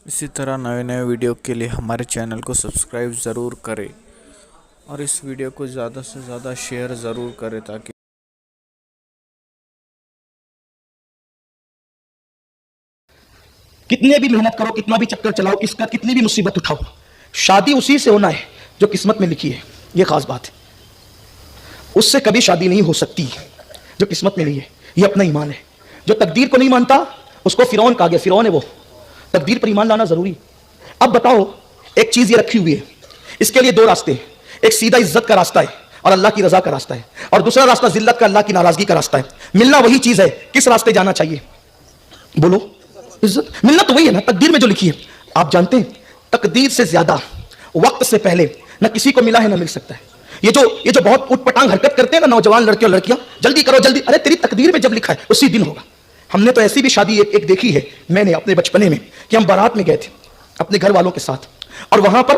इसी तरह नए नए वीडियो के लिए हमारे चैनल को सब्सक्राइब ज़रूर करें और इस वीडियो को ज़्यादा से ज़्यादा शेयर ज़रूर करें ताकि कितने भी मेहनत करो, कितना भी चक्कर चलाओ, किसका कितनी भी मुसीबत उठाओ, शादी उसी से होना है जो किस्मत में लिखी है। यह खास बात है। उससे कभी शादी नहीं हो सकती जो किस्मत में नहीं है। यह अपना ईमान है। जो तकदीर को नहीं मानता उसको फिरौन कहा गया। फिरौन है वो। तकदीर पर ईमान लाना जरूरी। अब बताओ, एक चीज ये रखी हुई है, इसके लिए दो रास्ते हैं। एक सीधा इज्जत का रास्ता है और अल्लाह की रजा का रास्ता है, और दूसरा रास्ता जिल्लत का, अल्लाह की नाराजगी का रास्ता है। मिलना वही चीज है। किस रास्ते जाना चाहिए बोलो? इज्जत। मिलना तो वही है ना, तकदीर में जो लिखी है। आप जानते हैं तकदीर से ज्यादा वक्त से पहले ना किसी को मिला है ना मिल सकता है। ये जो बहुत उटपटांग हरकत करते हैं ना नौजवान लड़के और लड़कियां, जल्दी करो जल्दी, अरे तेरी तकदीर में जब लिखा है उसी दिन होगा। हमने तो ऐसी भी शादी एक देखी है मैंने अपने बचपने में, कि हम बारात में गए थे अपने घर वालों के साथ, और वहां पर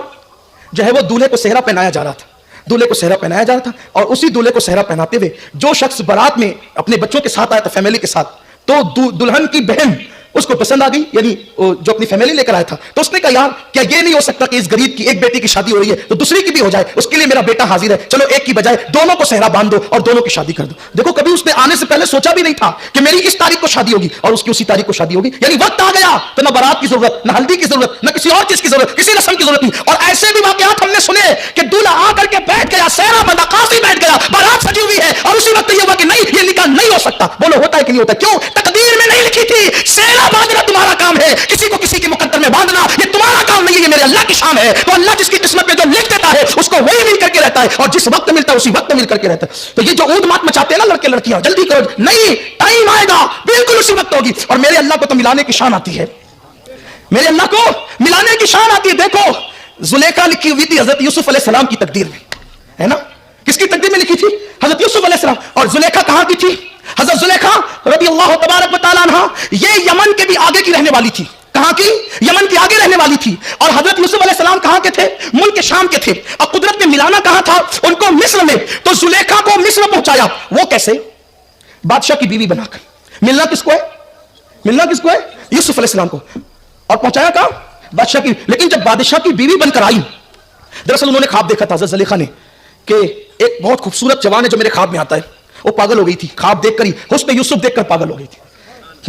जो है वो दूल्हे को सेहरा पहनाया जा रहा था। दूल्हे को सेहरा पहनाया जा रहा था, और उसी दूल्हे को सेहरा पहनाते हुए जो शख्स बारात में अपने बच्चों के साथ आया था, फैमिली के साथ, तो दुल्हन की बहन उसको पसंद आ गई, यानी जो अपनी फैमिली लेकर आया था। तो उसने कहा, यार क्या ये नहीं हो सकता कि इस गरीब की एक बेटी की शादी हो रही है तो दूसरी की भी हो जाए, उसके लिए मेरा बेटा हाजिर है, चलो एक की बजाय दोनों को सेहरा बांध दो और दोनों की शादी कर दो। देखो, कभी उसने आने से पहले सोचा भी नहीं था कि मेरी इस तारीख को शादी होगी और उसकी उसी तारीख को शादी होगी। यानी वक्त आ गया तो ना बारात की जरूरत, ना हल्दी की जरूरत, ना किसी और चीज की जरूरत, किसी रस्म की जरूरत नहीं। और ऐसे भी वाकयात हमने सुने कि दूल्हा आकर के बैठ गया, सेहरा बंधा, काजी बैठ गया, बारात सजी हुई है, और उसी वक्त ये हुआ कि नहीं, ये निकाह नहीं हो सकता। बोलो होता है कि नहीं होता? क्यों? तकदीर में नहीं लिखी थी। सेहरा बांधना तुम्हारा काम है, किसी को किसी के मुकद्दर में बांधना ये तुम्हारा काम नहीं है, ये मेरे अल्लाह की शान है। तो अल्लाह जिसकी किस्मत में जो लिख देता है उसको वही मिल करके रहता है, और जिस वक्त मिलता है उसी वक्त मिल करके रहता है। तो ये जो ऊट मात मचाते हैं ना लड़के लड़कियां, जल्दी करो, नहीं, टाइम आएगा, बिल्कुल उसी वक्त होगी। और मेरे अल्लाह को तो मिलाने की शान आती है, मेरे अल्लाह को मिलाने की शान आती है। देखो, जुलेखा लिखी हुई थी हजरत यूसुफ अलैहिस्सलाम की तकदीर में, है ना? किसकी तकदीर में लिखी थी? हजरत यूसुफ अलैहिस्सलाम। और जुलेखा कहां की थी? हजरत जुलेखा रज़ी अल्लाह तबारक व तआला अन्हा, ये यमन के भी आगे की रहने वाली थी। कहां की? यमन की आगे रहने वाली थी। और हजरत यूसुफ अलैहिस्सलाम कहां के थे? मुल्क के शाम के थे। और कुदरत ने मिलाना कहां था? उनको मिस्र में। तो जुलेखा को मिस्र पहुंचाया। वो कैसे? बादशाह की बीवी बनाकर। मिलना किसको है? मिलना किसको है? यूसुफ अलैहिस्सलाम को। और पहुंचाया कहां? बादशाह की। लेकिन जब बादशाह की बीवी बनकर आई, दरअसल उन्होंने ख्वाब देखा था, हजरत जुलेखा ने, कि एक बहुत खूबसूरत जवान है जो मेरे ख्वाब में आता है। वो पागल हो गई थी, ख्वाब देखकर ही, हुस्न यूसुफ देखकर पागल हो गई थी।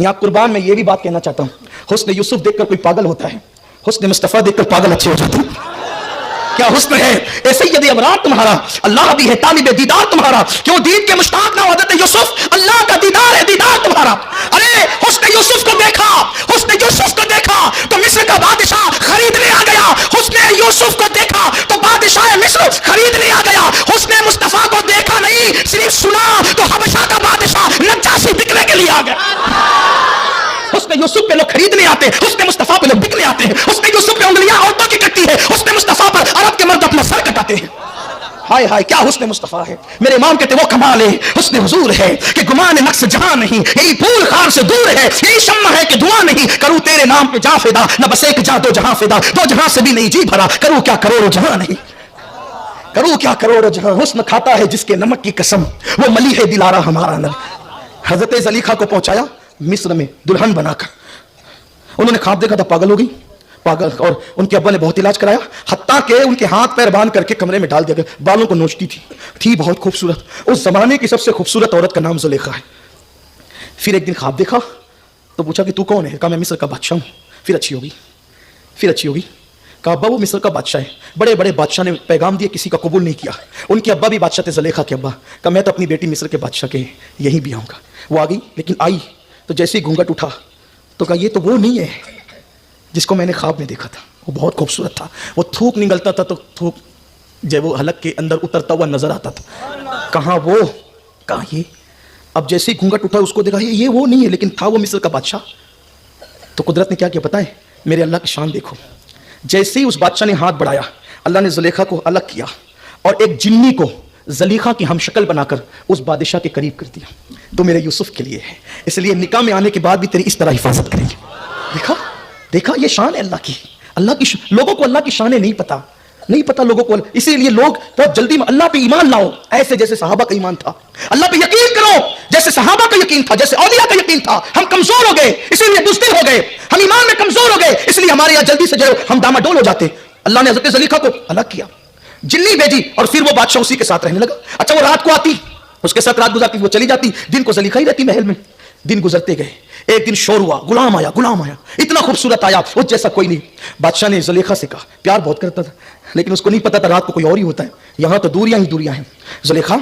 यहां कुर्बान में ये भी बात कहना चाहता हूं, हुस्न यूसुफ देखकर कोई पागल होता है, हुस्न मुस्तफा देखकर पागल अच्छे हो जाते हैं। क्या हुस्न है! ऐसे यदि अबरार तुम्हारा, अल्लाह भी है तालिब दीदार तुम्हारा। क्यों दीद के मुश्ताक ना हजरत यूसुफ? अल्लाह का दीदार है, दीदार तुम्हारा। अरे हुस्न यूसुफ को देखा, हुस्न यूसुफ को देखा तो मिस्र का बादशाह खरीदने आ गया। हुस्न यूसुफ को देखा तो बादशाह मिस्र खरीदने आ गया। हुस्न मुस्तफा को देखा नहीं, सिर्फ सुना तो हबशा का बादशाह नज्जाशी बिकने के लिए आ गया। हुस्न यूसुफ पे लोग खरीदने आते हैं, हुस्न मुस्तफा पे लोग बिकने आते हैं। हुस्न यूसुफ पे उंगलियां औरतों की कटती है, हुस्न मुस्तफा पर अरब के मर्द अपना सर कटाते हैं। हाय हाय, क्या हुस्न मुस्तफा है! मेरे इमाम कहते वो कमाल है, हुस्न हुजूर है कि गुमान नक्श जहां नहीं, यही फूल खार से दूर है, यही शम्मा है कि धुआं नहीं। करूं तेरे नाम पे जा फिदा, न बस एक जा दो जहां फिदा, दो जहां से भी नहीं जी भरा, करूं क्या करोड़ों जहां नहीं, करूं क्या करोड़ों जहां। हुस्न खाता है जिसके नमक की कसम, वो मली है दिलारा हमारा नल। हजरत ज़लीखा को पहुंचाया मिस्र में दुल्हन बनाकर। उन्होंने ख्वाब देखा था, पागल हो गई, पागल। और उनके अब्बा ने बहुत इलाज कराया, हत्ता के उनके हाथ पैर बांध करके कमरे में डाल दिया गया। बालों को नोचती थी बहुत खूबसूरत। उस जमाने की सबसे खूबसूरत औरत का नाम जुलेखा है। फिर एक दिन ख्वाब देखा तो पूछा कि तू कौन है? कहा मैं मिस्र का बादशाह हूं। फिर अच्छी होगी, फिर अच्छी होगी। कहा अब्बा वो मिस्र का बादशाह है। बड़े बड़े बादशाह ने पैगाम दिए, किसी का कबूल नहीं किया। उनके अब्बा भी बादशाह थे, जुलेखा के अब्बा। कहा मैं तो अपनी बेटी मिस्र के बादशाह के यहीं भी आऊंगा। वो आ गई, लेकिन आई तो जैसे ही घूंघट उठा तो कहा ये तो वो नहीं है जिसको मैंने ख्वाब में देखा था। वो बहुत खूबसूरत था, वो थूक निकलता था तो थूक जब वो हलक के अंदर उतरता हुआ नजर आता था। कहाँ वो, कहाँ ये? अब जैसे ही घूंघट उठा उसको देखा ये वो नहीं है, लेकिन था वो मिस्र का बादशाह। तो कुदरत ने क्या किया पता है? मेरे अल्लाह की शान देखो। जैसे ही उस बादशाह ने हाथ बढ़ाया, अल्लाह ने जुलेखा को अलग किया और एक जिन्नी को ज़लीखा की हमशक्ल बनाकर उस बादशाह के करीब कर दिया। तो मेरे यूसुफ के लिए है, इसलिए निकाह में आने के बाद भी तेरी इस तरह हिफाजत करेंगे। देखा देखा, ये शान है अल्लाह की। अल्लाह की लोगों को अल्लाह की शान नहीं पता, नहीं पता लोगों को। इसीलिए लोग बहुत जल्दी में अल्लाह पे ईमान लाओ, ऐसे जैसे सहाबा का ईमान था। अल्लाह पे यकीन करो जैसे सहाबा का यकीन था, जैसे औलिया का यकीन था। हम कमजोर हो गए इसलिए बुज़दिल हो गए, हम ईमान में कमजोर हो गए इसलिए हमारे यहाँ जल्दी से जो हम डामाडोल हो जाते। अल्लाह ने हजरत ज़लीखा को अलग किया, जिन्नी भेजी और फिर वो बादशाह उसी के साथ रहने लगा। अच्छा वो रात को आती, उसके साथ रात गुजारती, वो चली जाती, दिन को ज़लीखा ही रहती महल में। दिन गुजरते गए, एक दिन शोर हुआ, गुलाम आया, गुलाम आया, इतना खूबसूरत आया, उस जैसा कोई नहीं। बादशाह ने ज़लीखा से कहा, प्यार बहुत करता था लेकिन उसको नहीं पता था रात को कोई और ही होता है, यहाँ तो दूरियां ही दूरियां हैं। ज़लीखा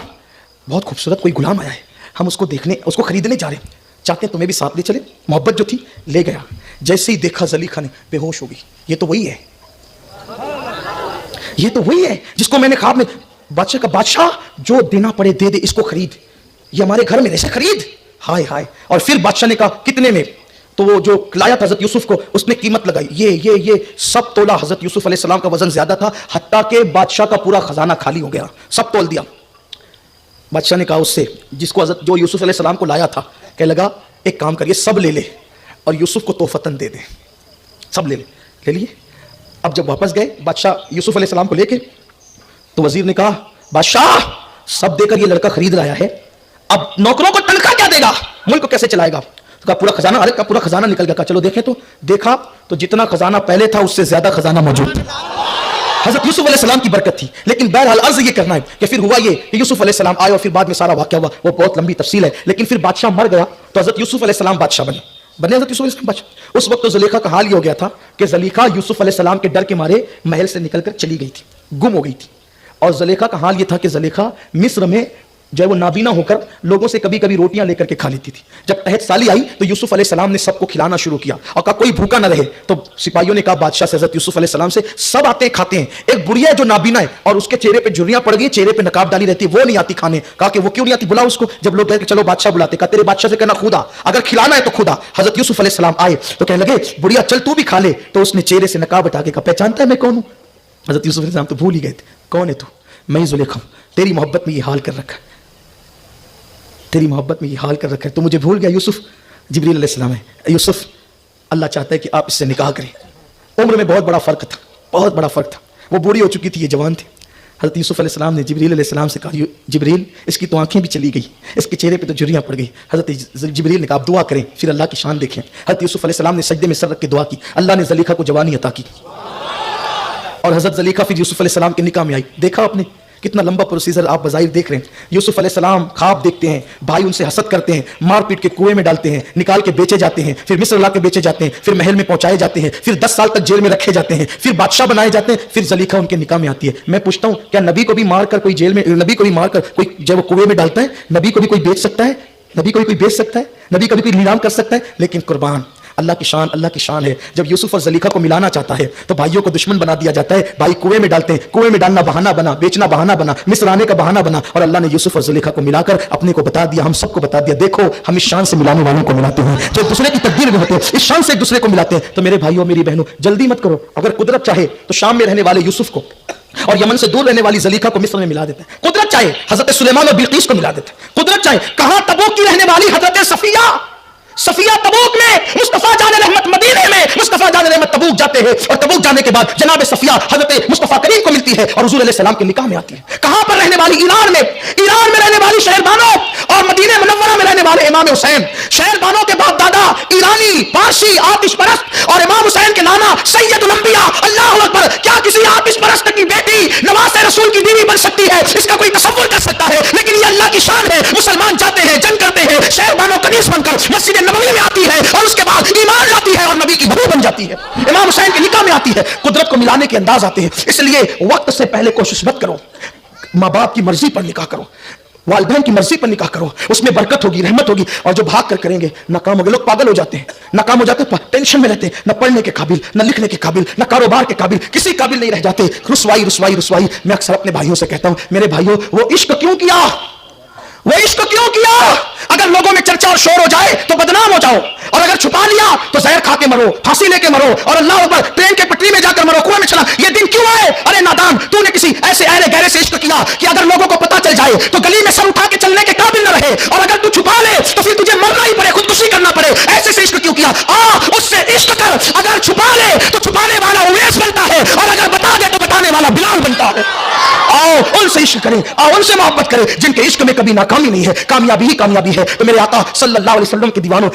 बहुत खूबसूरत कोई गुलाम आया है, हम उसको देखने, उसको खरीदने जा रहे हैं, चाहते हैं तुम्हें भी साथ ले चले। मोहब्बत जो थी ले गया। जैसे ही देखा ज़लीखा ने, बेहोश हो गई। ये तो वही है, ये तो वही है जिसको मैंने ख्वाब में। बादशाह का, बादशाह जो देना पड़े दे दे, इसको खरीद, ये हमारे घर में ऐसे खरीद। हाय हाय। और फिर बादशाह ने कहा कितने में? तो वो जो लाया था हजरत यूसुफ को, उसने कीमत लगाई, ये सब तोला। हजरत यूसुफ अलैहिस्सलाम का वजन ज्यादा था, हत्ता के बादशाह का पूरा खजाना खाली हो गया, सब तोल दिया। बादशाह ने कहा उससे जिसको हजरत जो यूसुफ अलैहिस्सलाम को लाया था, कह लगा एक काम करिए, सब ले ले और यूसुफ को तोहफतन दे दे। सब ले ले, ले लिए। अब जब वापस गए बादशाह यूसुफ अलैहिस्सलाम को लेके, तो वजीर ने कहा बादशाह सब देकर ये लड़का खरीद लाया है, अब नौकरों को तनख्वाह क्या देगा, मुल्क को कैसे चलाएगा? तो कहा पूरा खजाना, अरे का पूरा खजाना निकल गया। कहा चलो देखें। तो देखा तो जितना खजाना पहले था उससे ज्यादा खजाना मौजूद था। हजरत यूसुफ अलैहिस्सलाम की बरकत थी। लेकिन बहरहाल अर्ज ये करना है कि फिर हुआ ये कि यूसुफ अलैहिस्सलाम आए और फिर बाद में सारा वाकया हुआ, वो बहुत लंबी तफसील है। लेकिन फिर बादशाह मर गया तो हजरत यूसुफ अलैहिस्सलाम बादशाह बने हजरत यूसुफ अलैहिस्सलाम बादशाह। उस वक्त तो ज़लीखा का हाल ये हो गया था कि ज़लीखा यूसुफ अलैहिस्सलाम के डर के मारे महल से निकलकर चली गई थी, गुम हो गई थी। और ज़लीखा का हाल ये था कि ज़लीखा मिस्र में जो है वो नाबीना होकर लोगों से कभी कभी रोटियां लेकर के खा लेती थी। जब तहत साली आई तो यूसुफ अलैहिस्सलाम ने सबको खिलाना शुरू किया और कहा कोई भूखा ना रहे। तो सिपाहियों ने कहा बादशाह से, हजरत यूसुफ अलैहिस्सलाम से, सब आते हैं खाते हैं, एक बुढ़िया जो नाबीना है और उसके चेहरे पे झुर्रियां पड़ गई, चेहरे पे नकाब डाली रहती है, वो नहीं आती खाने। कहा कि वो क्यों नहीं आती, बुलाओ उसको। जब लोग कहे चलो बादशाह बुलाते, कहा तेरे बादशाह से कहना खुदा, अगर खिलाना है तो खुदा। हजरत यूसुफ अलैहिस्सलाम आए तो कहने लगे बुढ़िया चल तू भी खा ले। तो उसने चेहरे से नकाब हटा के कहा पहचानता है मैं कौन हूं? हजरत यूसुफ अलैहिस्सलाम तो भूल ही गए थे, कौन है तू? मैं ज़ुलेखा हूं, तेरी मोहब्बत में ये हाल कर रखा है, तेरी मोहब्बत में ये हाल कर रखा है, तो मुझे भूल गया। यूसुफ जिब्रील अलैहिस्सलाम है, यूसुफ अल्लाह चाहता है कि आप इससे निकाह करें। उम्र में बहुत बड़ा फ़र्क था, बहुत बड़ा फ़र्क था। वो बूढ़ी हो चुकी थी, ये जवान थे। हज़रत यूसुफ अलैहिस्सलाम ने जिब्रील अलैहिस्सलाम से कहा जिब्रील इसकी तो आंखें भी चली गई, इसके चेहरे पे तो झुर्रियां पड़ गई। हज़रत जिब्रील ने कहा आप दुआ करें, फिर अल्लाह की शान देखें। हज़रत यूसुफ अलैहिस्सलाम ने सजदे में सर रख के दुआ की, अल्लाह ने ज़लीखा को जवानी अता की और हज़रत ज़लीखा फिर यूसुफ अलैहिस्सलाम के निकाह में आई। देखा आपने कितना लंबा प्रोसीजर आप बज़ाहिर देख रहे हैं। यूसुफ अलैहिस्सलाम ख्वाब देखते हैं, भाई उनसे हसद करते हैं, मार पीट के कुएं में डालते हैं, निकाल के बेचे जाते हैं, फिर मिस्र ला के बेचे जाते हैं, फिर महल में पहुंचाए जाते हैं, फिर 10 साल तक जेल में रखे जाते हैं, फिर बादशाह बनाए जाते हैं, फिर ज़लीखा उनके निकाह में आती है। मैं पूछता हूं क्या नबी को भी मारकर कोई जेल में, नबी को भी मारकर कोई जब वो कुएं में डालता है, नबी को भी कोई बेच सकता है? नबी को भी कोई बेच सकता है? नबी को भी कोई नीलाम कर सकता है? लेकिन कुर्बान अल्लाह की शान है। जब यूसुफ और ज़लीखा को मिलाना चाहता है तो भाइयों को दुश्मन बना दिया जाता है, भाई कुएं में डालते हैं, कुएं में डालना बहाना बना, बेचना बहाना बना, मिस्र आने का बहाना बना। और अल्लाह ने यूसुफ और ज़लीखा को मिलाकर अपने को बता दिया, हम सबको बता दिया, देखो हम इस शान से मिलाने वालों को मिलाते हैं जो दूसरे की तकदीर में होते हैं, इस शान से एक दूसरे को मिलाते हैं। तो मेरे भाइयों मेरी बहनों जल्दी मत करो, अगर कुदरत चाहे तो शाम में रहने वाले यूसुफ को और यमन से दूर रहने वाली ज़लीखा को मिस्र में मिला देते हैं। कुदरत चाहे हजरत सुलेमान और बिल्कीस को मिला देते हैं। कुदरत चाहे कहां तबूक की रहने वाली हजरत सफिया तबूक में, मुस्तफा जाने रहमत मदीने में, मुस्तफा जाने रहमत तबूक जाते हैं और तबूक जाने के बाद जनाब सफिया हजरत मुस्तफा करीम को मिलती है और हुजूर अलैहि सलाम के निकाह में आती है। कहां पर रहने वाली? ईरान में रहने वाली शहरबानो और मदीने मुनव्वरा में रहने वाले इमाम हुसैन। शहरबानो के बाप दादा ईरानी, पारसी, आतिश परस्त और इमाम हुसैन के नाना सैयदुल अंबिया। अल्लाहु अकबर। क्या किसी आतिश परस्त की बेटी नवासे रसूल की बीवी बन सकती है? इसका कोई तसव्वुर कर सकता है? लेकिन ये अल्लाह की शान है। मुसलमान जाते हैं, जंग करते हैं, शहरबानो कनीस बनकर मस्जिद नबवी में आती है और उसके बाद ईमान लाती है और नबी की बहू बन जाती है, इमाम हुसैन के निकाह में आती है। कुदरत को मिलाने के अंदाज आते हैं। इसलिए वक्त से पहले कोशिश मत करो, माँ बाप की मर्जी पर निकाह करो, वालिदैन की मर्जी पर निकाह करो, उसमें बरकत होगी, रहमत होगी। और जो भाग कर करेंगे नाकाम हो गए। लोग पागल हो जाते हैं, नाकाम हो जाते हैं, टेंशन में रहते हैं, न पढ़ने के काबिल, न लिखने के काबिल, न कारोबार के काबिल, किसी काबिल नहीं रह जाते। रुसवाई रुसवाई रुसवाई। मैं अक्सर अपने भाइयों से कहता हूं, मेरे भाइयों वो इश्क क्यों किया? वो इश्क क्यों किया? अगर लोगों में चर्चा और शोर हो जाए तो बदनाम हो जाओ, और अगर छुपा लिया तो जहर खा के मरो, फांसी लेके मरो, और अल्लाह अकबर ट्रेन के पटरी में जाकर मरो, कुएं में चला। ये दिन क्यों आए? अरे नादान, तूने किसी ऐसे अहले गहरे से इश्क किया कि अगर लोगों को पता चल जाए तो गली में सर उठा के चलने के काबिल न रहे, और अगर तू छुपा ले तो फिर तुझे मरना ही पड़े, खुदकुशी करना पड़े। ऐसे से इश्क क्यों किया? उससे इश्क कर। अगर छुपा ले तो छुपाने वाला उवैस बनता है, और अगर बता दे तो बताने वाला बिलाल बनता है। आओ ان سے عشق کریں، آؤ ان سے محبت کریں جن کے عشق میں کبھی ناکامی نہیں ہے، کامیابی ہی کامیابی ہے۔ تو میرے آقا صلی اللہ علیہ وسلم کے دیوانوں